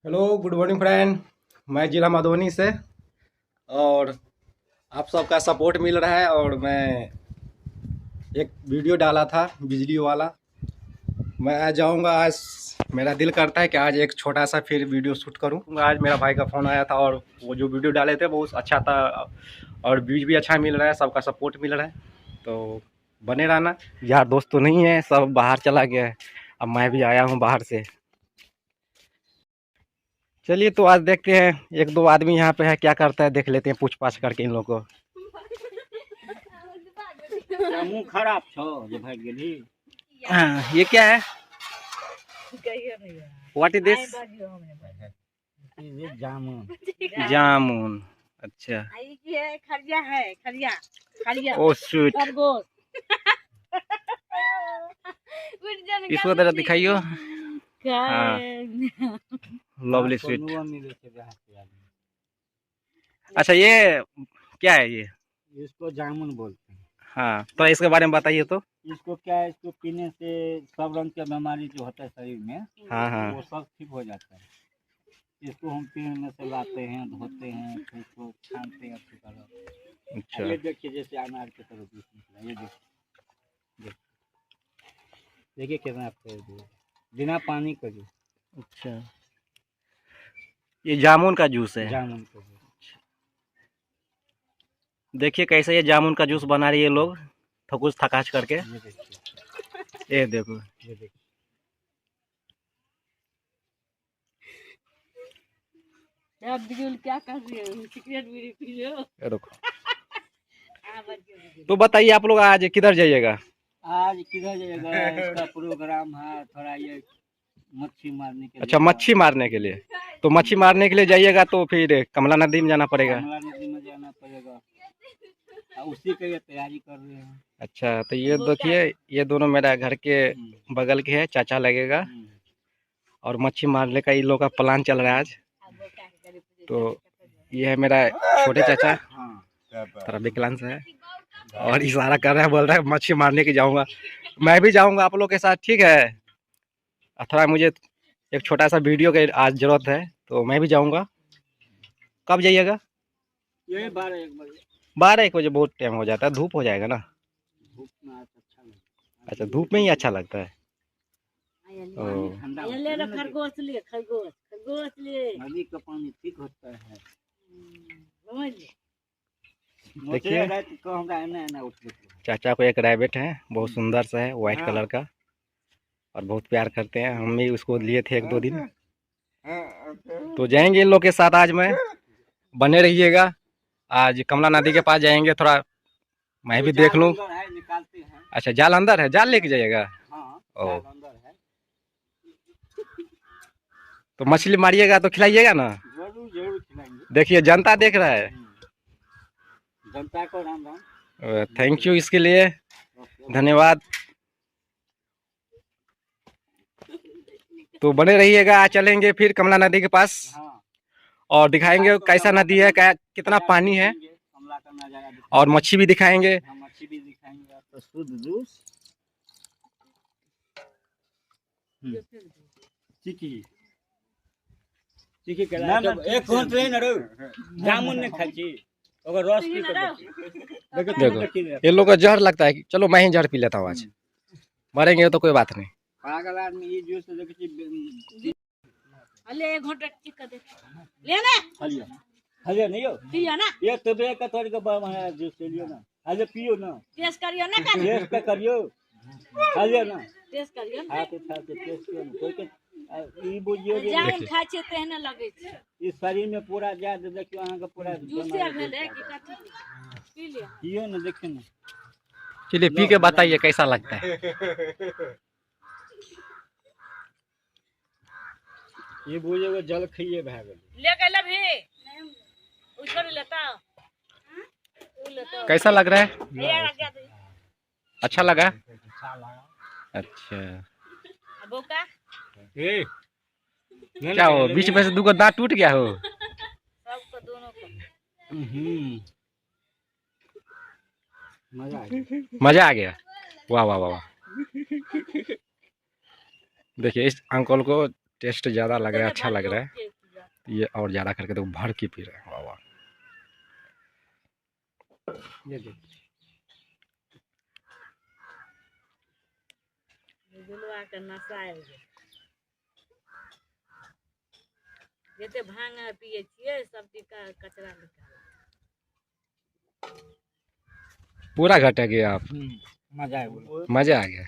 Hello good morning friend. मैं जिला मधुबनी से और आप सबका सपोर्ट मिल रहा है और मैं एक वीडियो डाला था बिजली वाला। मैं आज जाऊंगा। आज मेरा दिल करता है कि आज एक छोटा सा फिर वीडियो शूट करूं। आज मेरा भाई का फ़ोन आया था और वो जो वीडियो डाले थे बहुत अच्छा था और व्यूज भी अच्छा मिल रहा है, सबका सपोर्ट मिल रहा है। तो बने रहना। यार दोस्त तो नहीं है, सब बाहर चला गया है। अब मैं भी आया हूँ बाहर से। चलिए तो आज देखते हैं, एक दो आदमी यहाँ पे है, क्या करता है देख लेते हैं, पूछ पाछ करके इन लोगों को। मुंह खराब छो जो भाग गेली। ये क्या है? What is this? जामुन। जामुन। अच्छा। खरिया है, खरिया खरिया ओ स्वीट। खरगोश। इसको जरा दिखाइयो। हाँ, लवली स्वीट। अच्छा ये क्या है ये? इसको जामुन बोलते हैं। हाँ, तो इसके बारे में बताइए तो। इसको क्या है, इसको पीने से सब रंग के बीमारी जो होता है शरीर में, हाँ हाँ। वो सब ठीक हो जाता है। इसको हम पीने से लाते हैं, धोते हैं, फिर इसको छानते हैं अच्छी तरह। अच्छा। ये देखिए जैसे अनार की तरह जूस निकला, ये देखिए देखिए कितना पेड़ दिया बिना पानी का जूस। अच्छा, ये जामुन का जूस है। जामुन का जूस देखिए कैसे ये जामुन का जूस बना रही है लोग, थकुच थकाच करके। ये देखो। ये देखिए क्या कर रही हो? सिगरेट बीड़ी पी रहे हो? ये देखो। तो बताइए आप लोग आज किधर जाइएगा? आज किधर जाएगा? इसका प्रोग्राम है थोड़ा, ये मच्छी मारने के लिए। अच्छा, मच्छी मारने के लिए। तो मच्छी मारने के लिए जाइएगा तो फिर कमला नदी में जाना पड़ेगा। कमला नदी में जाना पड़ेगा, उसी के लिए तैयारी कर रहे हैं। अच्छा, तो ये देखिए, ये दोनों मेरा घर के बगल के है, चाचा लगेगा। और मच्छी मारने का इन लोग का प्लान चल रहा है आज। तो ये है मेरा छोटे चाचा, थोड़ा विकलांग है और इशारा कर रहा है, बोल रहा है मच्छी मारने की जाऊंगा। मैं भी जाऊंगा आप लोग के साथ, ठीक है। थोड़ा मुझे एक छोटा सा वीडियो की आज जरूरत है, तो मैं भी जाऊंगा। कब जाइएगा? ये 12-1 बजे। 12-1 बजे बहुत टाइम हो जाता है, धूप हो जाएगा ना। धूप में आज अच्छा लगता है। अच्छा, धूप में ही अच्छा लगता है। पानी ठंडा होता ले है लो ना, खरगोश ले, खरगोश खरगोश ले। नदी का पानी ठीक होता है। समझ ले। देखिए चाचा को एक रैबिट है, बहुत सुंदर सा है, व्हाइट कलर का, और बहुत प्यार करते हैं। हम भी उसको लिए थे 1-2 दिन। तो जाएंगे इन लोग के साथ आज मैं, बने रहिएगा। आज कमला नदी के पास जाएंगे, थोड़ा मैं भी देख लूं। निकालते हैं। अच्छा, जाल अंदर है, जाल लेके जाइएगा। हाँ, ओ, जाल अंदर है। तो मछली मारिएगा तो खिलाइएगा ना। जरूर जरूर खिलाएंगे। देखिए जनता देख रहा है। जनता को राम राम। थैंक यू इसके लिए, धन्यवाद। तो बने रहिएगा, आज चलेंगे फिर कमला नदी के पास। हाँ। और दिखाएंगे कैसा नदी है, क्या कितना पानी है, कमला का नजारा और मच्छी भी दिखाएंगे। मच्छी भी दिखाएंगे। तो शुद्ध जूस चिकी चिकी केला एक घंट ले न रो जामुन ने खाई छी ओकर रस पी के देखो ये लोग का जहर लगता है। चलो मैं ही जहर पी लेता हूँ आज, मरेंगे तो कोई बात नहीं। पागल आदमी ये जूस देखे छी। अले 1 घंटा चिक कर दे ले ना। हलिया हलिया नहीं हो पियो ना, ये तो बे का तोड़ के बा जूस लियो ना। आज पियो ना, टेस्ट करियो ना, का टेस्ट पे करियो। हलिया ना टेस्ट करियो ना। हाथ उठा के टेस्ट करियो। कोई के ई बुझियो जे जामुन खाइ छै तेहने लगै छै। इस शरीर में पूरा जा देखियो अहाँ के पूरा जूसे भेले कि कथि पी लियो। पियो ना, देखियो ना। चलिए पी के बताइए कैसा लगता है। ये बुझे जल खइए भए गेल। ले गेल भी उछोड़ लेता उ लेता। कैसा लग रहा है? ये आज्ञा दे। अच्छा लगा? अच्छा लगा। अच्छा, बोका ए क्या हो, बीच में से 2 दांत टूट गया हो? सबको दोनों को मजा आ गया। मजा आ गया। वाह वाह वाह वाह। देखिए इस अंकल को टेस्ट ज्यादा लग रहा है, अच्छा लग रहा है। तो ये और ज़्यादा करके तो भर के पी रहे हैं। वाह वाह। ये देखिए जुलवा के नसायल जते भांग पिए छिए सब टीका कचरा निकाल पूरा घट गया आप। मजा है बोलो। मज़ा आ गया।